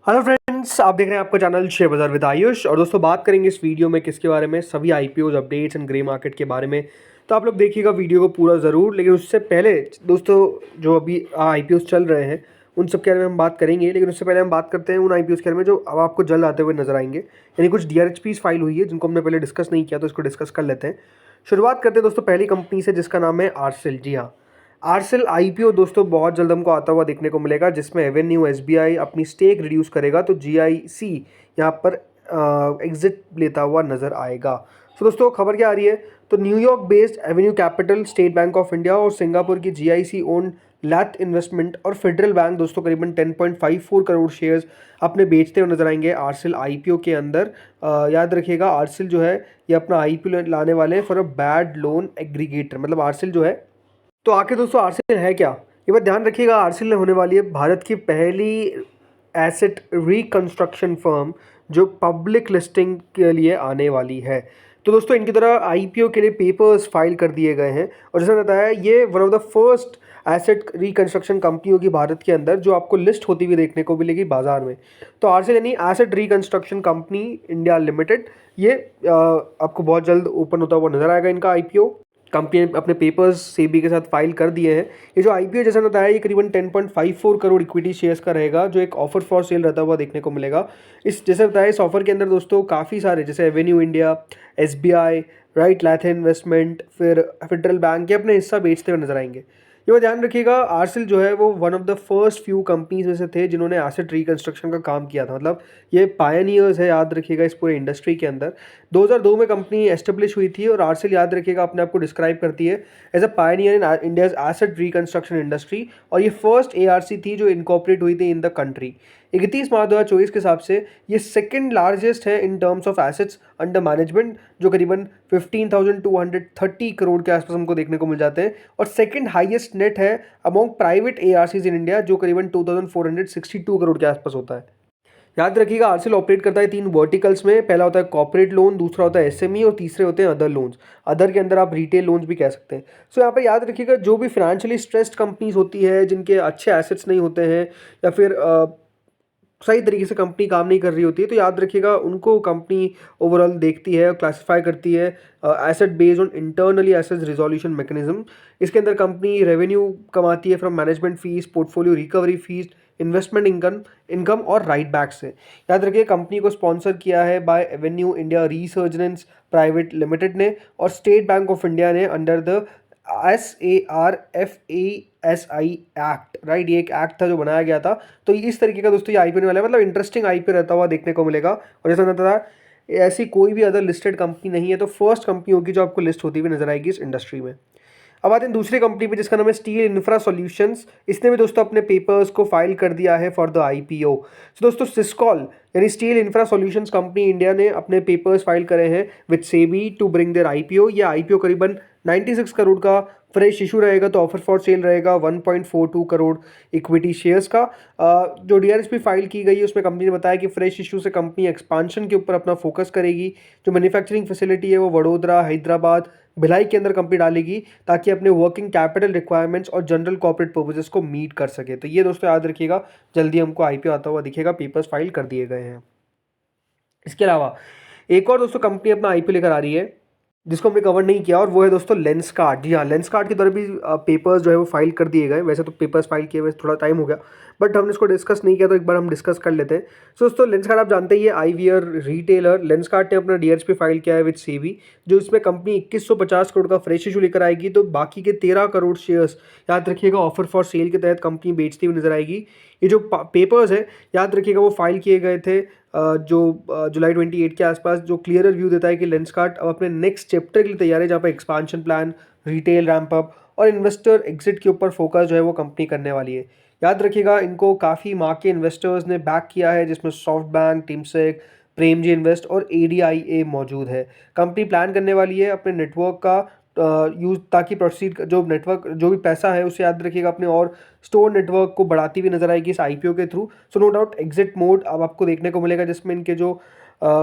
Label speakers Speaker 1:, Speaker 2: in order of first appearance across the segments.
Speaker 1: Hello friends, आप देख रहे हैं आपका चैनल शेयर बाजार विद आयुष। और दोस्तों बात करेंगे इस वीडियो में किसके बारे में, सभी IPOs updates and grey market के बारे में। तो आप लोग देखिएगा वीडियो को पूरा ज़रूर। लेकिन उससे पहले दोस्तों जो अभी आईपीओज चल रहे हैं उन सब के बारे में हम बात करेंगे। लेकिन उससे पहले हम बात करते हैं उन आईपीओज के बारे में जो अब आपको जल्द आते हुए नजर आएंगे। यानी कुछ डीआरएचपीज फाइल हुई है जिनको हमने पहले डिस्कस नहीं किया, तो इसको डिस्कस कर लेते हैं। शुरुआत करते हैं दोस्तों पहली कंपनी से जिसका नाम है आरसेल। जी हाँ, आरसेल आईपीओ दोस्तों बहुत जल्द हमको आता हुआ देखने को मिलेगा, जिसमें एवेन्यू एसबीआई अपनी स्टेक रिड्यूस करेगा तो जीआईसी यहाँ पर एग्जिट लेता हुआ नजर आएगा। तो दोस्तों खबर क्या आ रही है, तो New York based Avenue capital, state Bank of India और सिंगापुर की जीआईसी ओन लैथ इन्वेस्टमेंट और फेडरल बैंक दोस्तों करीबन 10.54 करोड़ शेयर्स अपने बेचते हुए नजर आएंगे आरसेल आईपीओ के अंदर। याद रखिएगा आरसेल जो है ये अपना आईपीओ लाने वाले हैं for a bad loan aggregator. मतलब आरसेल जो है, तो आखिर दोस्तों आरसेल है क्या, ये बात ध्यान रखिएगा। आरसेल ने होने वाली है भारत की पहली एसेट रिकंस्ट्रक्शन फर्म जो पब्लिक लिस्टिंग के लिए आने वाली है। तो दोस्तों इनकी तरह आईपीओ के लिए पेपर्स फाइल कर दिए गए हैं और जैसे बताया ये one of the first asset reconstruction company होगी भारत के अंदर जो आपको लिस्ट होती हुई देखने को मिलेगी बाजार में। तो आरसेल यानी asset reconstruction company India limited, ये आपको बहुत जल्द ओपन होता हुआ नजर आएगा। इनका आईपीओ कंपनी ने अपने पेपर्स सेबी के साथ फाइल कर दिए हैं। ये जो आईपीओ जैसा बताया ये करीबन 10.54 करोड़ इक्विटी शेयर्स का रहेगा जो एक ऑफर फॉर सेल रहता हुआ देखने को मिलेगा। इस जैसे बताया इस ऑफर के अंदर दोस्तों काफ़ी सारे जैसे एवेन्यू इंडिया, एसबीआई, राइट, लैथ इन्वेस्टमेंट, फिर फेडरल बैंक के अपने हिस्सा बेचते हुए नजर आएंगे। ये बात ध्यान रखिएगा आरसेल जो है वो one of the first few companies में से थे जिन्होंने एसेट रिकंस्ट्रक्शन का काम किया था। मतलब ये पायनियर्स है, याद रखिएगा, इस पूरे इंडस्ट्री के अंदर। 2002 में कंपनी एस्टेब्लिश हुई थी और आरसेल याद रखिएगा अपने आप को डिस्क्राइब करती है as a pioneer in India's asset reconstruction industry. और ये फर्स्ट एआरसी थी जो इनकॉर्पोरेट हुई थी इन द कंट्री। 31 मार्च 2024 के हिसाब से ये सेकंड लार्जेस्ट है in terms of assets under management, जो करीबन 15,230 करोड़ के आसपास हमको देखने को मिल जाते हैं। और सेकंड हाईएस्ट नेट है among private ARCs in India जो करीबन 2,462 करोड़ के आसपास होता है। याद रखिएगा आरसेल ऑपरेट करता है 3 वर्टिकल्स में। पहला होता है कॉर्पोरेट लोन, दूसरा होता है एसएमई और तीसरे होते हैं अदर लोन्स। अदर के अंदर आप रिटेल लोन्स भी कह सकते हैं। सो यहाँ पे याद रखिएगा जो भी फाइनेंशियली स्ट्रेस्ड कंपनीज होती है जिनके अच्छे एसेट्स नहीं होते हैं या फिर सही तरीके से कंपनी काम नहीं कर रही होती है, तो याद रखिएगा उनको कंपनी ओवरऑल देखती है, क्लासिफाई करती है asset based on internally asset resolution mechanism. इसके अंदर कंपनी रेवेन्यू कमाती है from management fees, portfolio recovery fees, investment income और राइट बैक से। याद रखिए कंपनी को स्पॉन्सर किया है by Avenue India Resurgence Private Limited ने और स्टेट बैंक ऑफ इंडिया ने under the SARFASI act. Right, ये एक एक्ट था जो बनाया गया था। तो इस तरीके का दोस्तों ये आईपीओ वाला है, मतलब इंटरेस्टिंग आईपीओ रहता हुआ देखने को मिलेगा। और जैसा मैंने बताया ऐसी कोई भी अदर लिस्टेड कंपनी नहीं है, तो फर्स्ट कंपनी होगी जो आपको लिस्ट होती हुई नजर आएगी इस इंडस्ट्री में। अब आते हैं दूसरी कंपनी पे जिसका नाम है स्टील इंफ्रा सॉल्यूशंस। इसने भी दोस्तों अपने पेपर्स को फाइल कर दिया है फॉर द आईपीओ। तो दोस्तों सिस्कॉल यानी Steel Infra Solutions Company India ने अपने पेपर्स फाइल करे हैं with SEBI to bring their IPO. ये आईपीओ करीबन 96 करोड़ का फ्रेश इशू रहेगा, तो ऑफर फॉर सेल रहेगा 1.42 करोड़ इक्विटी शेयर्स का। जो डीआरएसपी फाइल की गई है उसमें कंपनी ने बताया कि फ्रेश इशू से कंपनी एक्सपांशन के ऊपर अपना फोकस करेगी। जो मैन्युफैक्चरिंग फैसिलिटी है वो वडोदरा, हैदराबाद, भिलाई के अंदर कंपनी डालेगी ताकि अपने वर्किंग कैपिटल रिक्वायरमेंट्स और जनरल कॉर्पोरेट पर्पसेस को मीट कर सके। तो ये दोस्तों याद रखिएगा जल्दी हमको आईपीओ आता हुआ दिखेगा, पेपर्स फाइल कर दिए गए हैं। इसके अलावा एक और दोस्तों कंपनी अपना आईपीओ लेकर आ रही है जिसको हमने कवर नहीं किया और वो है दोस्तों लेंसकार्ट। जी हाँ, लेंसकार्ट की तरफ भी पेपर्स जो है वो फाइल कर दिए गए। वैसे तो पेपर्स फाइल किए हुए थोड़ा टाइम हो गया बट हमने इसको डिस्कस नहीं किया, तो एक बार हम डिस्कस कर लेते हैं। सो दोस्तों लेंसकार्ट आप जानते ही है आईवीआर रिटेलर। लेंसकार्ट ने अपना डीआरएसपी फाइल किया है विद सेबी, जो इसमें कंपनी 2150 करोड़ का फ्रेश इशू लेकर आएगी। तो बाकी के 13 करोड़ शेयर्स याद रखिएगा ऑफर फॉर सेल के तहत कंपनी बेचती हुई नजर आएगी। ये जो पेपर्स है याद रखिएगा वो फाइल किए गए थे जो जुलाई 28 के आसपास, जो क्लियर व्यू देता है कि लेंसकार्ट अब अपने नेक्स्ट चैप्टर के लिए तैयार है जहाँ पर expansion plan, retail ramp up और इन्वेस्टर एग्जिट के ऊपर फोकस जो है वो कंपनी करने वाली है। याद रखिएगा इनको काफ़ी माँ के इन्वेस्टर्स ने बैक किया है जिसमें सॉफ्ट बैंक, टीमसेक, प्रेमजी इन्वेस्ट और एडीआईए मौजूद है। कंपनी प्लान करने वाली है अपने नेटवर्क का यूज ताकि प्रोसीड जो नेटवर्क जो भी पैसा है उसे याद रखिएगा अपने और स्टोर नेटवर्क को बढ़ाती हुई नजर आएगी इस आईपीओ के through. So no doubt exit mode अब आपको देखने को मिलेगा जिसमें इनके जो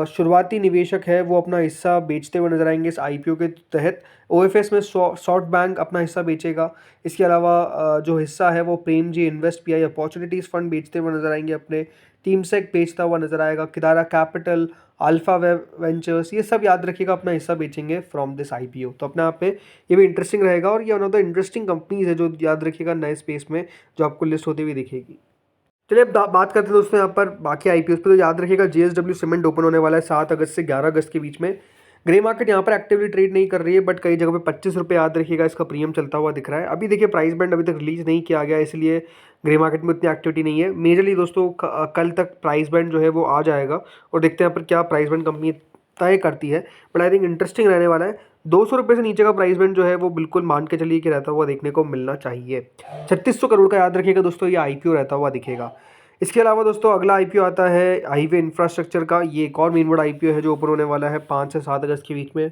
Speaker 1: शुरुआती निवेशक है वो अपना हिस्सा बेचते हुए नजर आएंगे इस आईपीओ के तहत। ओएफएस में सॉफ्ट बैंक अपना हिस्सा बेचेगा। इसके अलावा जो हिस्सा है वो Prem ji invest pi opportunities fund बेचते हुए नजर आएंगे अपने। टीमसेक बेचता हुआ नजर आएगा। किदारा कैपिटल, अल्फा वेब वेंचर्स, ये सब याद रखिएगा अपना हिस्सा बेचेंगे फ्रॉम दिस आईपीओ। तो अपने आप पे ये भी इंटरेस्टिंग रहेगा और ये one of the interesting companies है जो याद रखिएगा नए स्पेस में जो आपको लिस्ट होती हुई दिखेगी। चलिए अब बात करते हैं दोस्तों यहाँ पर बाकी आईपीओ पे। तो याद रखिएगा जेएसडब्ल्यू सीमेंट ओपन होने वाला है 7 अगस्त से 11 अगस्त के बीच में। ग्रे मार्केट यहाँ पर एक्टिवली ट्रेड नहीं कर रही है, बट कई जगह पे 25 रुपये याद रखिएगा इसका प्रीमियम चलता हुआ दिख रहा है। अभी देखिए प्राइस बैंड अभी तक रिलीज नहीं किया गया, इसलिए ग्रे मार्केट में उतनी एक्टिविटी नहीं है। मेजरली दोस्तों कल तक प्राइस बैंड जो है वो आ जाएगा और देखते हैं यहाँ पर क्या प्राइस बैंड कंपनी तय करती है। बट आई थिंक इंटरेस्टिंग रहने वाला है। 200 रुपये से नीचे का प्राइस बैंड जो है वो बिल्कुल मान के चलिए कि रहता हुआ देखने को मिलना चाहिए। 3600 करोड़ का याद रखिएगा दोस्तों ये आईपीओ रहता हुआ दिखेगा। इसके अलावा दोस्तों अगला आईपीओ आता है हाईवे इंफ्रास्ट्रक्चर का। ये एक और मेन बोर्ड आईपीओ है जो ओपन होने वाला है 5 से 7 अगस्त के बीच में।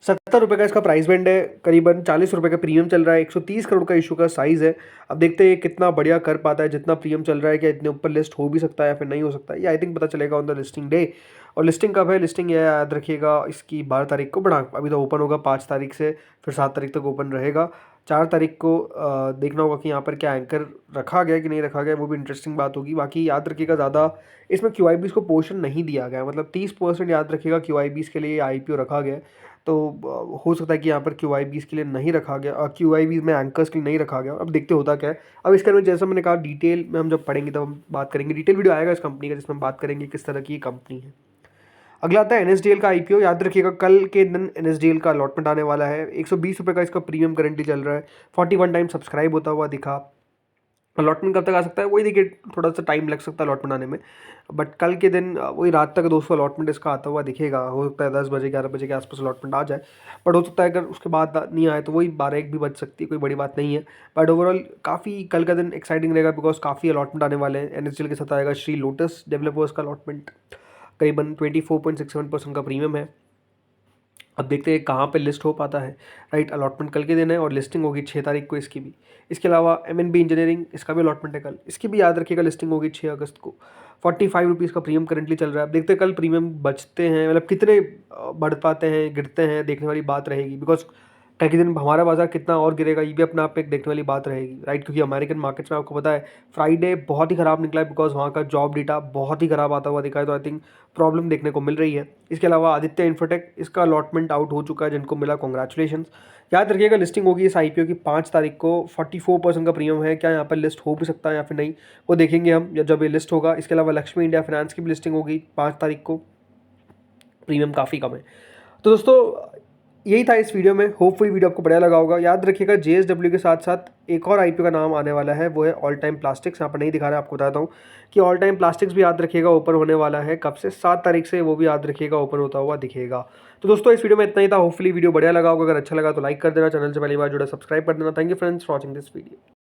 Speaker 1: 70 रुपये का इसका प्राइस बैंड है, करीबन 40 रुपये का प्रीमियम चल रहा है। 130 करोड़ का इशू का साइज़ है। अब देखते हैं ये कितना बढ़िया कर पाता है। जितना प्रीमियम चल रहा है क्या इतने ऊपर लिस्ट हो भी सकता है या फिर नहीं हो सकता है, ये आई थिंक पता चलेगा ऑन द लिस्टिंग डे। और लिस्टिंग कब है? लिस्टिंग यह याद रखिएगा इसकी 12 तारीख को। बढ़ा अभी तो ओपन होगा 5 तारीख से, फिर 7 तारीख तक ओपन रहेगा। 4 तारीख को देखना होगा कि यहाँ पर क्या एंकर रखा गया कि नहीं रखा गया, वो भी इंटरेस्टिंग बात होगी। बाकी याद रखिएगा ज़्यादा इसमें क्यूआईबीज़ को पोर्शन नहीं दिया गया है, मतलब 30% याद रखिएगा क्यूआईबीज़ के लिए आईपीओ रखा गया है। तो हो सकता है कि यहाँ पर क्यूआईबीज़ के लिए नहीं रखा गया, क्यूआईबीज़ में एंकर्स के लिए नहीं रखा गया। अब देखते होता क्या है। अब इसके में जैसा मैंने कहा डिटेल में हम जब पढ़ेंगे तब हम बात करेंगे। डिटेल वीडियो आएगा इस कंपनी का जिसमें हम बात करेंगे किस तरह की ये कंपनी है। अगला आता है एनएसडीएल का आईपीओ। याद रखिएगा कल के दिन एनएसडीएल का अलॉटमेंट आने वाला है। 120 रुपये का इसका प्रीमियम करंटली चल रहा है। 41 टाइम सब्सक्राइब होता हुआ दिखा। अलॉटमेंट कब तक आ सकता है वही देखिए, थोड़ा सा टाइम लग सकता है अलॉटमेंट आने में, बट कल के दिन वही रात तक दोस्तों अलॉटमेंट इसका आता हुआ दिखेगा। हो सकता है 10 बजे 11 बजे के आसपास अलॉटमेंट आ जाए, बट हो सकता है अगर उसके बाद नहीं आए तो वही 12-1 भी बज सकती है, कोई बड़ी बात नहीं है। बट ओवरऑल काफ़ी कल का दिन एक्साइटिंग रहेगा बिकॉज काफ़ी अलॉटमेंट आने वाले हैं। एनएसडीएल के साथ आएगा श्री लोटस डेवलपर्स का अलॉटमेंट, करीबन 24.67% का प्रीमियम है। अब देखते हैं कहाँ पे लिस्ट हो पाता है। राइट, अलॉटमेंट कल के दिन है और लिस्टिंग होगी 6 तारीख को इसकी भी। इसके अलावा एमएनबी इंजीनियरिंग, इसका भी अलॉटमेंट है कल, इसकी भी याद रखिएगा लिस्टिंग होगी 6 अगस्त को। 45 रुपीज़ का प्रीमियम करंटली चल रहा है। अब देखते हैं कल प्रीमियम बचते हैं, मतलब कितने बढ़ पाते हैं गिरते हैं, देखने वाली बात रहेगी। बिकॉज कल के दिन हमारा बाजार कितना और गिरेगा ये भी अपने आप में एक देखने वाली बात रहेगी। राइट, क्योंकि अमेरिकन मार्केट्स में आपको पता है फ्राइडे बहुत ही ख़राब निकला है बिकॉज वहाँ का जॉब डेटा बहुत ही ख़राब आता हुआ दिखा है। तो आई थिंक प्रॉब्लम देखने को मिल रही है। इसके अलावा आदित्य इन्फोटेक, इसका अलॉटमेंट आउट हो चुका है, जिनको मिला कॉन्ग्रेचुलेशन। याद रखिएगा लिस्टिंग होगी इस आईपीओ की 5 तारीख को। 44% का प्रीमियम है। क्या यहाँ पर लिस्ट हो भी सकता है या फिर नहीं, वो देखेंगे हम जब ये लिस्ट होगा। इसके अलावा लक्ष्मी इंडिया फाइनेंस की भी लिस्टिंग होगी 5 तारीख को। प्रीमियम काफ़ी कम है। तो दोस्तों यही था इस वीडियो में। होपफुली वीडियो आपको बढ़िया लगा होगा। याद रखिएगा जेएसडब्ल्यू के साथ साथ एक और आईपीओ का नाम आने वाला है, वो है ऑल टाइम प्लास्टिक्स। यहाँ पर नहीं दिखा रहा है, आपको बताता हूँ कि ऑल टाइम प्लास्टिक्स भी याद रखिएगा ओपन होने वाला है। कब से? 7 तारीख से, वो भी याद रखिएगा ओपन होता हुआ दिखेगा। तो दोस्तों इस वीडियो में इतना ही था। होपफुली वीडियो बढ़िया लगा होगा। अगर अच्छा लगा तो लाइक कर देना, चैनल से पहली बार जुड़ा सब्सक्राइब कर देना। Thank you friends for watching this video.